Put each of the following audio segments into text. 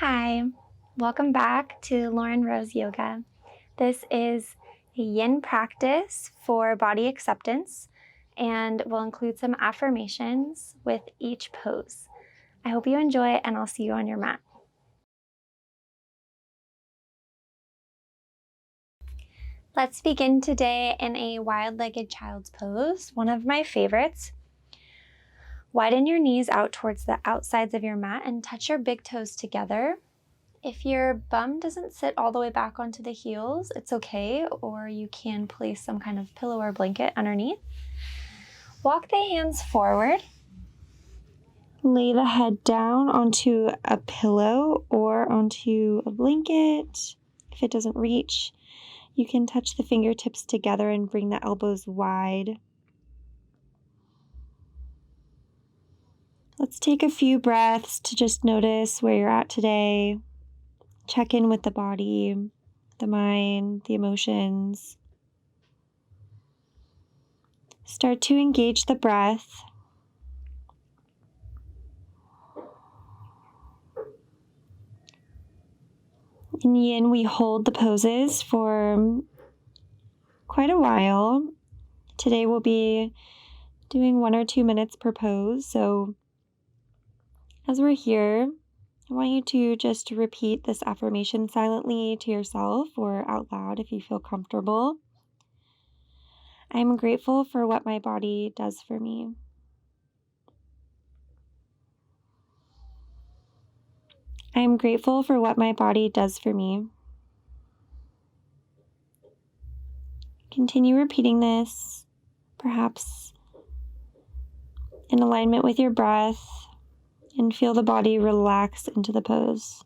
Hi, welcome back to Roze Yoga. This is a yin practice for body acceptance and will include some affirmations with each pose. I hope you enjoy it and I'll see you on your mat. Let's begin today in a wide-legged child's pose, one of my favorites. Widen your knees out towards the outsides of your mat and touch your big toes together. If your bum doesn't sit all the way back onto the heels, it's okay, or you can place some kind of pillow or blanket underneath. Walk the hands forward. Lay the head down onto a pillow or onto a blanket. If it doesn't reach, you can touch the fingertips together and bring the elbows wide. Let's take a few breaths to just notice where you're at today. Check in with the body, the mind, the emotions. Start to engage the breath. In yin, we hold the poses for quite a while. Today we'll be doing 1 or 2 minutes per pose. So as we're here, I want you to just repeat this affirmation silently to yourself or out loud if you feel comfortable. I'm grateful for what my body does for me. I am grateful for what my body does for me. Continue repeating this, perhaps in alignment with your breath, and feel the body relax into the pose.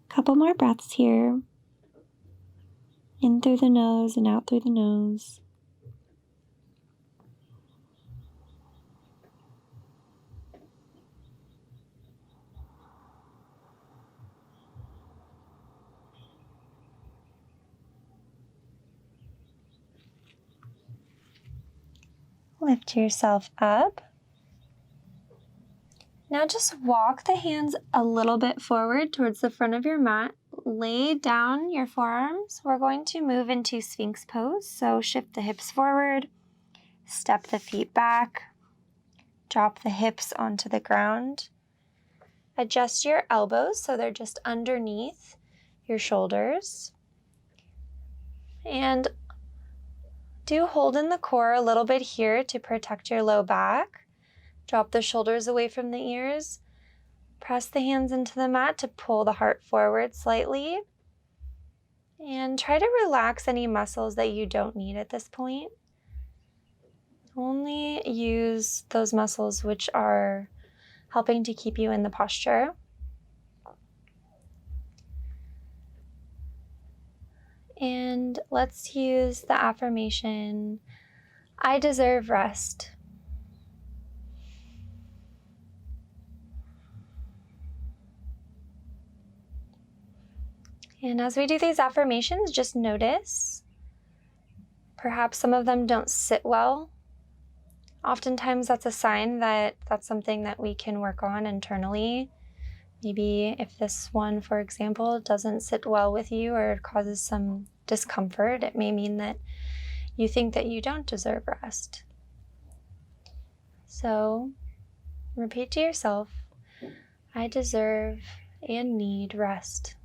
Couple more breaths here. In through the nose and out through the nose. Lift yourself up. Now just walk the hands a little bit forward towards the front of your mat. Lay down your forearms. We're going to move into Sphinx pose. So shift the hips forward, step the feet back, drop the hips onto the ground. Adjust your elbows so they're just underneath your shoulders. And do hold in the core a little bit here to protect your low back. Drop the shoulders away from the ears. Press the hands into the mat to pull the heart forward slightly. And try to relax any muscles that you don't need at this point. Only use those muscles which are helping to keep you in the posture. And let's use the affirmation, I deserve rest. And as we do these affirmations, just notice, perhaps some of them don't sit well. Oftentimes that's a sign that that's something that we can work on internally. Maybe if this one, for example, doesn't sit well with you or causes some discomfort, it may mean that you think that you don't deserve rest. So repeat to yourself, I deserve and need rest.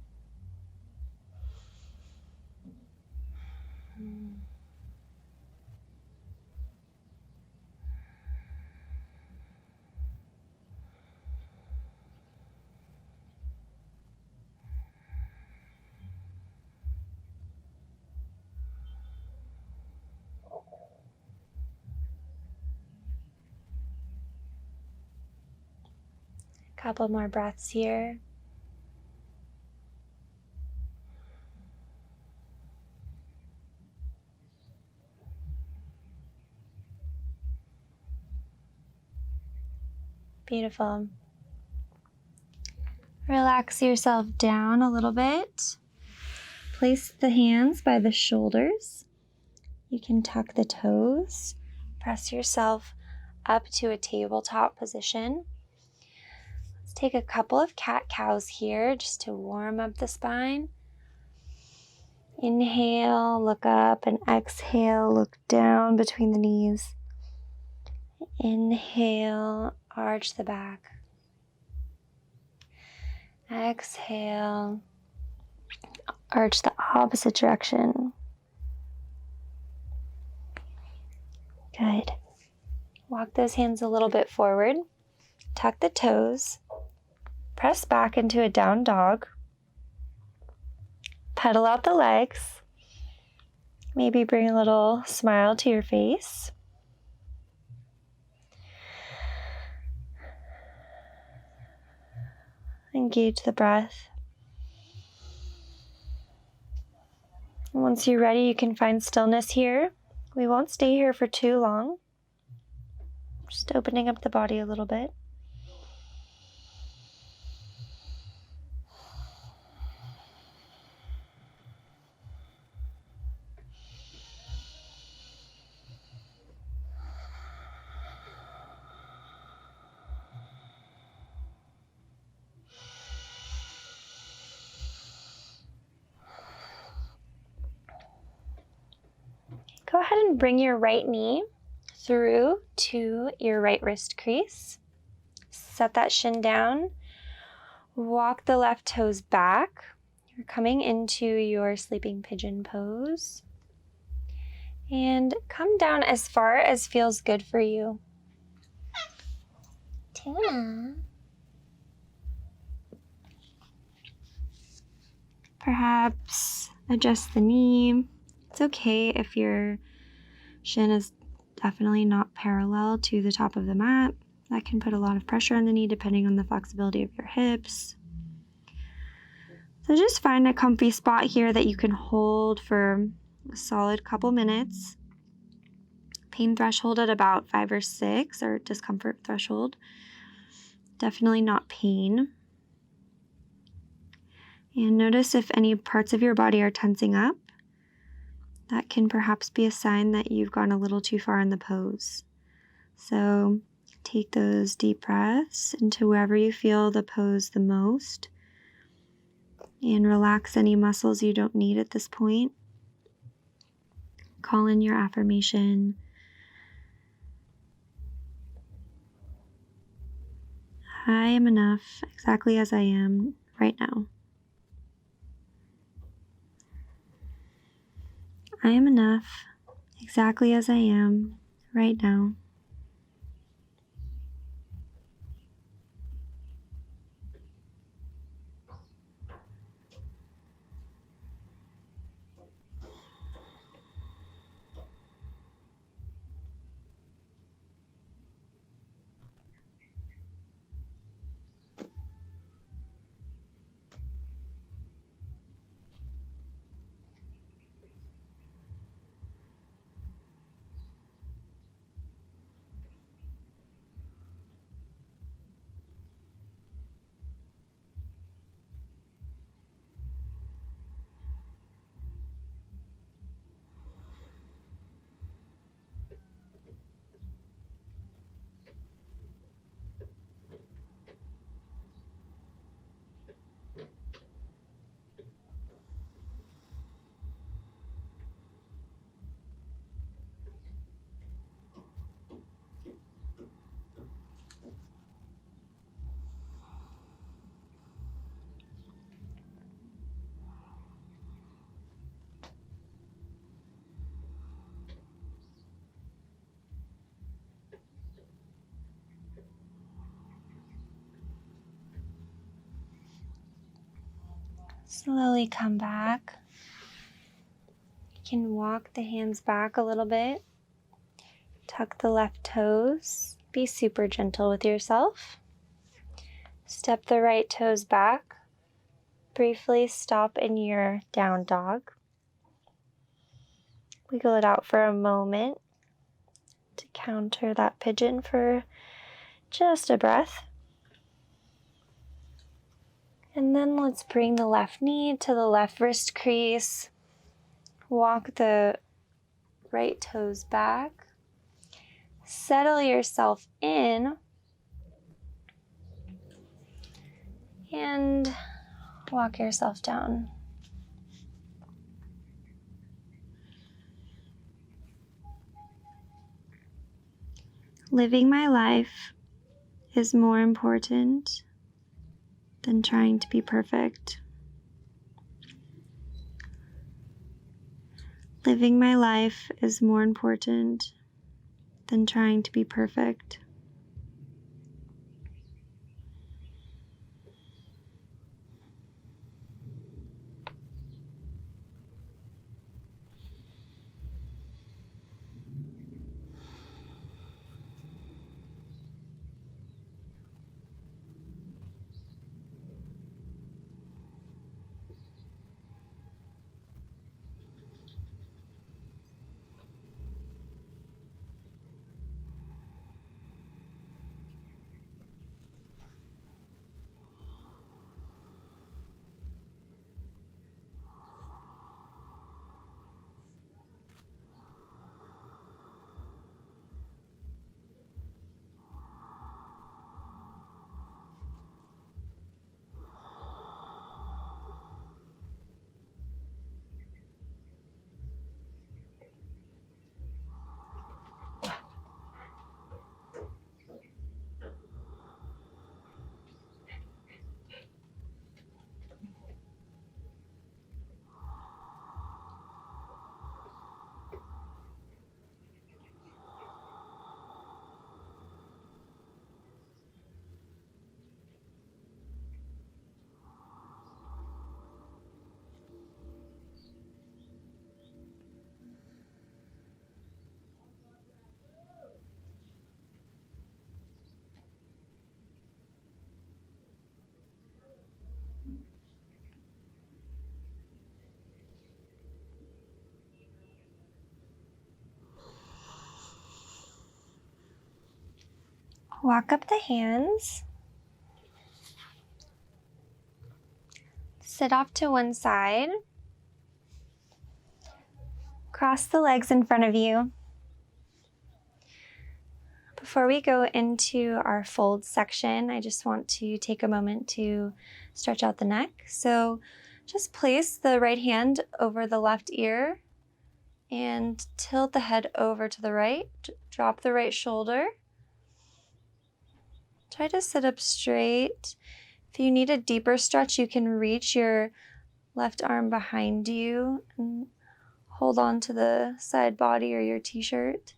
Couple more breaths here. Beautiful. Relax yourself down a little bit. Place the hands by the shoulders. You can tuck the toes. Press yourself up to a tabletop position. Let's take a couple of cat-cows here just to warm up the spine. Inhale, look up, and exhale, look down between the knees. Inhale, arch the back. Exhale, arch the opposite direction. Good. Walk those hands a little bit forward. Tuck the toes. Press back into a down dog. Pedal out the legs. Maybe bring a little smile to your face. Engage the breath. Once you're ready, you can find stillness here. We won't stay here for too long. Just opening up the body a little bit. Go ahead and bring your right knee through to your right wrist crease. Set that shin down. Walk the left toes back. You're coming into your sleeping pigeon pose. And come down as far as feels good for you. Tuna. Perhaps adjust the knee. It's okay if your shin is definitely not parallel to the top of the mat. That can put a lot of pressure on the knee depending on the flexibility of your hips. So just find a comfy spot here that you can hold for a solid couple minutes. Pain threshold at about 5 or 6, or discomfort threshold. Definitely not pain. And notice if any parts of your body are tensing up. That can perhaps be a sign that you've gone a little too far in the pose. So take those deep breaths into wherever you feel the pose the most. And relax any muscles you don't need at this point. Call in your affirmation. I am enough exactly as I am right now. I am enough exactly as I am right now. Slowly come back. You can walk the hands back a little bit. Tuck the left toes. Be super gentle with yourself. Step the right toes back. Briefly stop in your down dog. Wiggle it out for a moment to counter that pigeon for just a breath. And then let's bring the left knee to the left wrist crease. Walk the right toes back. Settle yourself in. And walk yourself down. Living my life is more important than trying to be perfect. Living my life is more important than trying to be perfect. Walk up the hands. Sit off to one side. Cross the legs in front of you. Before we go into our fold section, I just want to take a moment to stretch out the neck. So just place the right hand over the left ear and tilt the head over to the right. Drop the right shoulder. Try to sit up straight. If you need a deeper stretch, you can reach your left arm behind you and hold on to the side body or your t-shirt.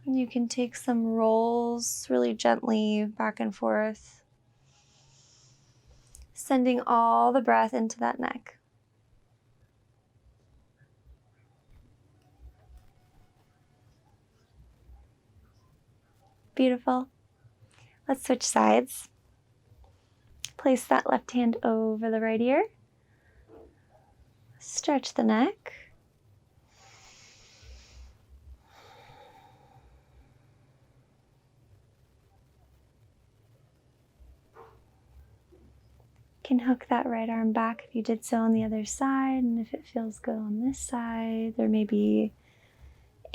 And you can take some rolls really gently back and forth, sending all the breath into that neck. Beautiful. Let's switch sides. Place that left hand over the right ear. Stretch the neck. You can hook that right arm back if you did so on the other side, and if it feels good on this side, there may be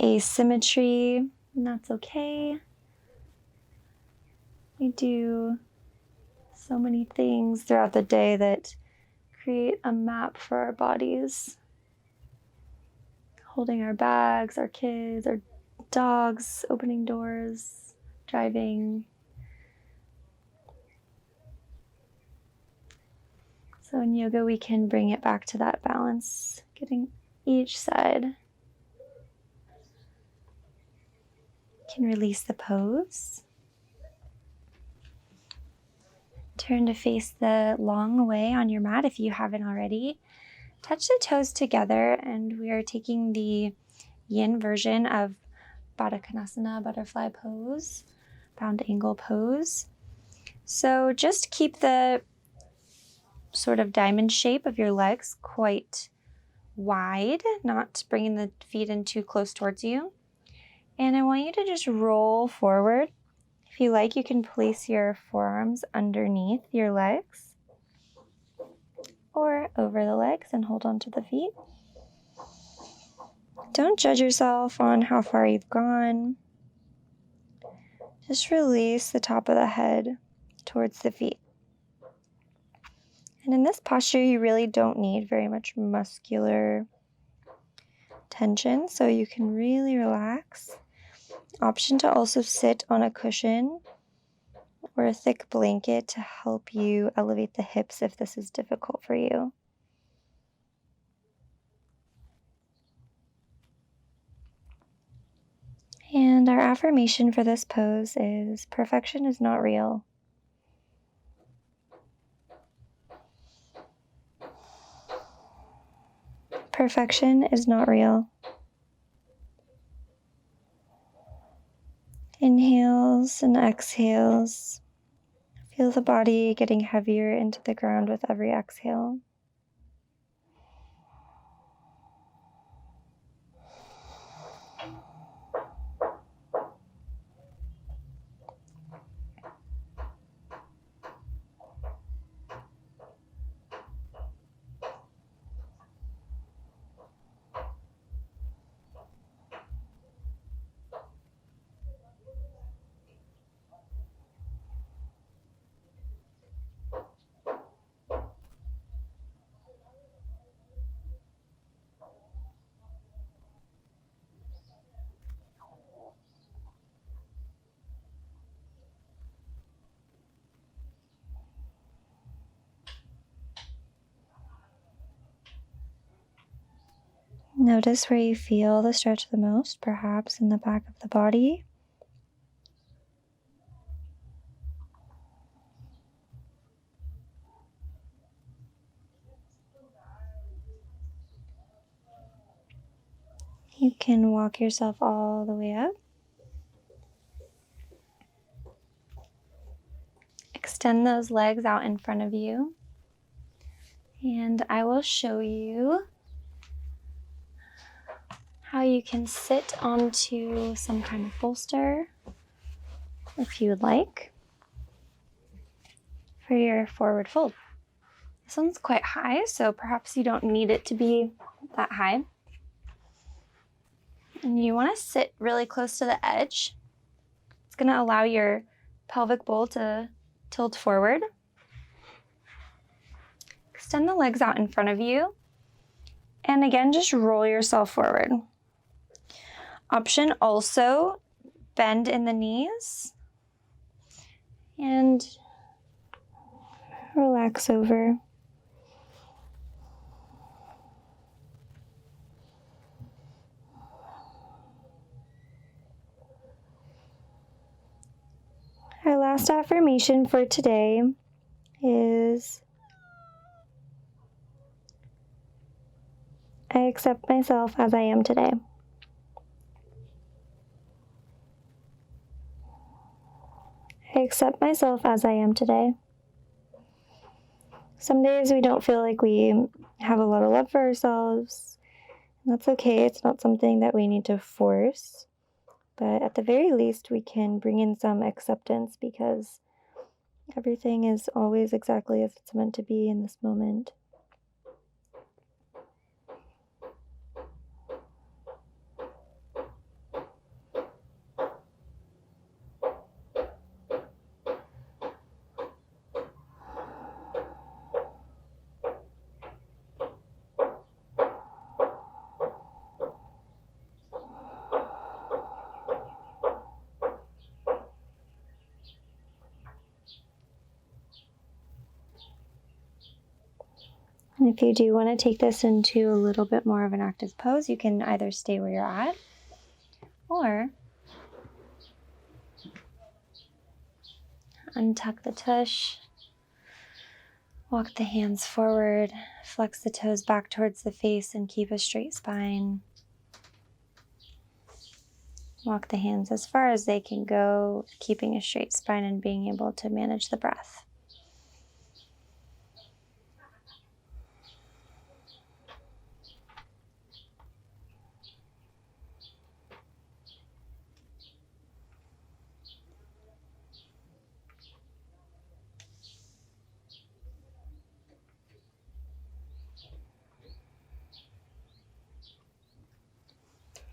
asymmetry, and that's okay. We do so many things throughout the day that create a map for our bodies. Holding our bags, our kids, our dogs, opening doors, driving. So in yoga, we can bring it back to that balance, getting each side. You can release the pose. Turn to face the long way on your mat if you haven't already. Touch the toes together, and we are taking the yin version of Baddha Konasana, butterfly pose, bound angle pose. So just keep the sort of diamond shape of your legs quite wide, not bringing the feet in too close towards you. And I want you to just roll forward. If you like, you can place your forearms underneath your legs or over the legs and hold on to the feet. Don't judge yourself on how far you've gone. Just release the top of the head towards the feet. And in this posture, you really don't need very much muscular tension, so you can really relax. Option to also sit on a cushion or a thick blanket to help you elevate the hips if this is difficult for you. And our affirmation for this pose is, perfection is not real. Perfection is not real. Inhales and exhales. Feel the body getting heavier into the ground with every exhale. Notice where you feel the stretch the most, perhaps in the back of the body. You can walk yourself all the way up. Extend those legs out in front of you. And I will show you how you can sit onto some kind of bolster, if you would like, for your forward fold. This one's quite high, so perhaps you don't need it to be that high. And you want to sit really close to the edge. It's going to allow your pelvic bowl to tilt forward. Extend the legs out in front of you. And again, just roll yourself forward. Option also, bend in the knees and relax over. Our last affirmation for today is, I accept myself as I am today. I accept myself as I am today. Some days we don't feel like we have a lot of love for ourselves. And that's okay. It's not something that we need to force. But at the very least, we can bring in some acceptance because everything is always exactly as it's meant to be in this moment. And if you do want to take this into a little bit more of an active pose, you can either stay where you're at or untuck the tush, Walk the hands forward, flex the toes back towards the face and keep a straight spine. Walk the hands as far as they can go, keeping a straight spine and being able to manage the breath.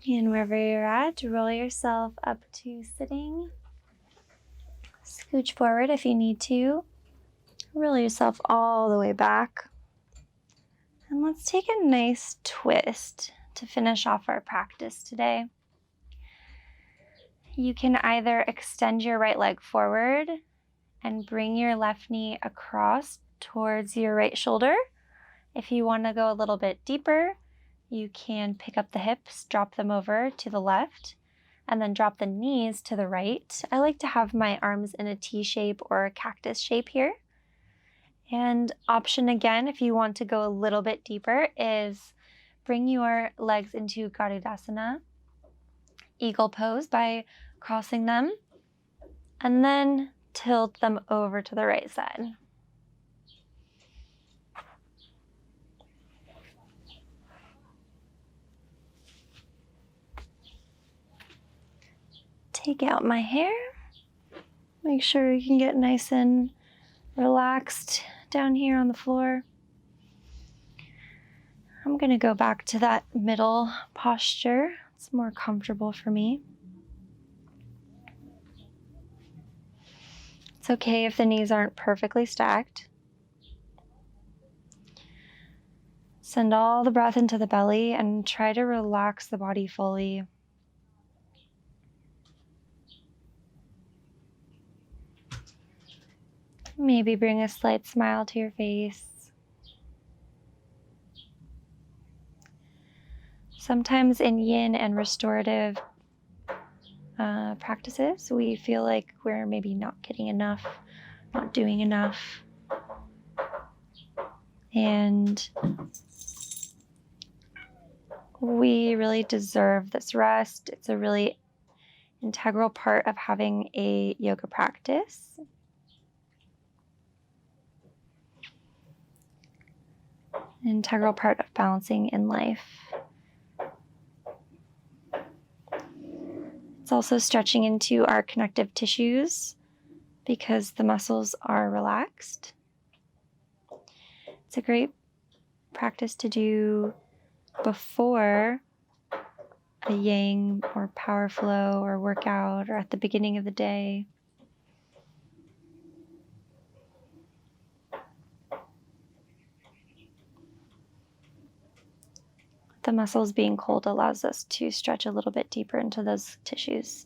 And wherever you're at, roll yourself up to sitting. Scooch forward if you need to. Roll yourself all the way back. And let's take a nice twist to finish off our practice today. You can either extend your right leg forward and bring your left knee across towards your right shoulder. If you want to go a little bit deeper, you can pick up the hips, drop them over to the left, and then drop the knees to the right. I like to have my arms in a T shape or a cactus shape here. And option again, if you want to go a little bit deeper, is bring your legs into Garudasana, eagle pose, by crossing them, and then tilt them over to the right side. Take out my hair. Make sure you can get nice and relaxed down here on the floor. I'm going to go back to that middle posture. It's more comfortable for me. It's okay if the knees aren't perfectly stacked. Send all the breath into the belly and try to relax the body fully. Maybe bring a slight smile to your face. Sometimes in yin and restorative practices, we feel like we're maybe not getting enough, not doing enough. And we really deserve this rest. It's a really integral part of having a yoga practice. An integral part of balancing in life. It's also stretching into our connective tissues because the muscles are relaxed. It's a great practice to do before a yang or power flow or workout or at the beginning of the day. The muscles being cold allows us to stretch a little bit deeper into those tissues.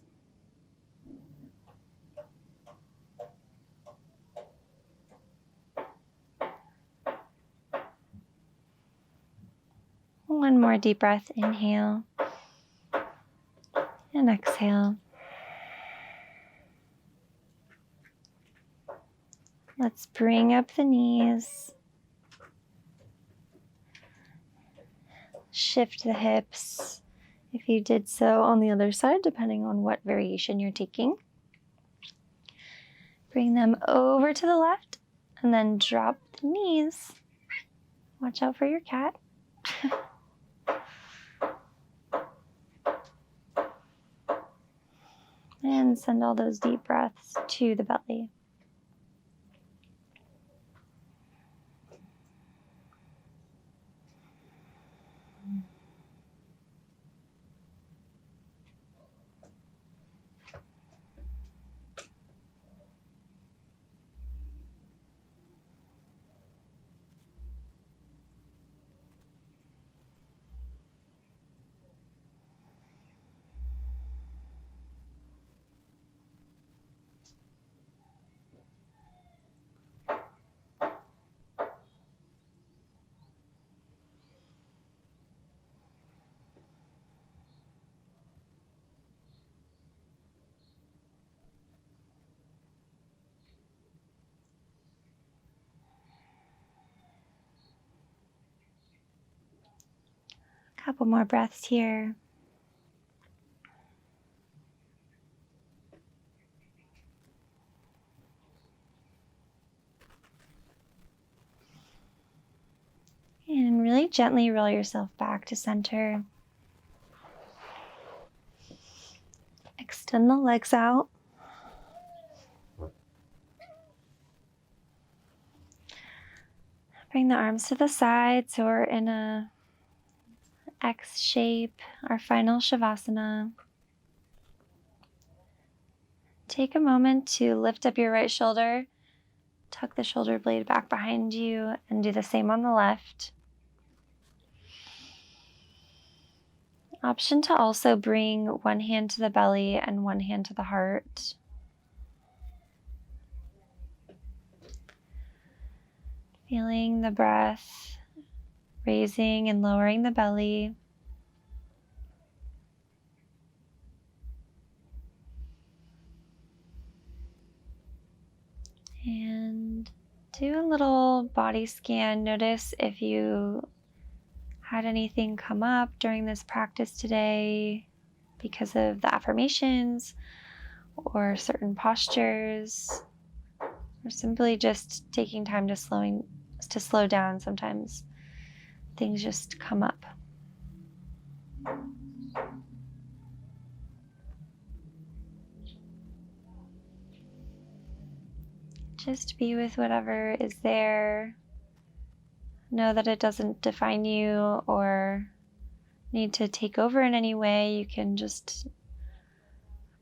One more deep breath, inhale and exhale. Let's bring up the knees. Shift the hips if you did so on the other side, depending on what variation you're taking. Bring them over to the left and then drop the knees. Watch out for your cat. And send all those deep breaths to the belly. Couple more breaths here. And really gently roll yourself back to center. Extend the legs out. Bring the arms to the sides, so we're in a X shape, our final Shavasana. Take a moment to lift up your right shoulder, tuck the shoulder blade back behind you, and do the same on the left. Option to also bring one hand to the belly and one hand to the heart. Feeling the breath raising and lowering the belly. And do a little body scan. Notice if you had anything come up during this practice today because of the affirmations or certain postures, or simply just taking time to slow down. Sometimes things just come up. Just be with whatever is there. Know that it doesn't define you or need to take over in any way. You can just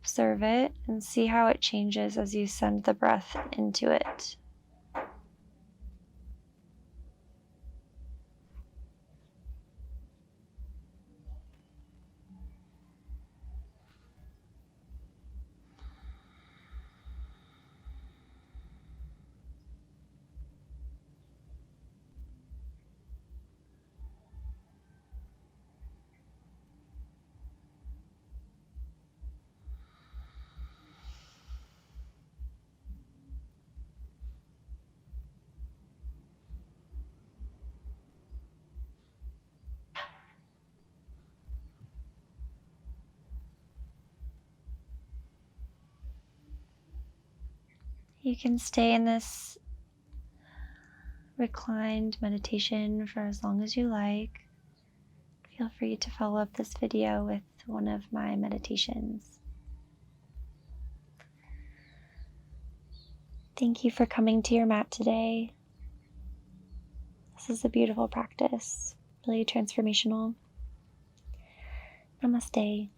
observe it and see how it changes as you send the breath into it. You can stay in this reclined meditation for as long as you like. Feel free to follow up this video with one of my meditations. Thank you for coming to your mat today. This is a beautiful practice, really transformational. Namaste.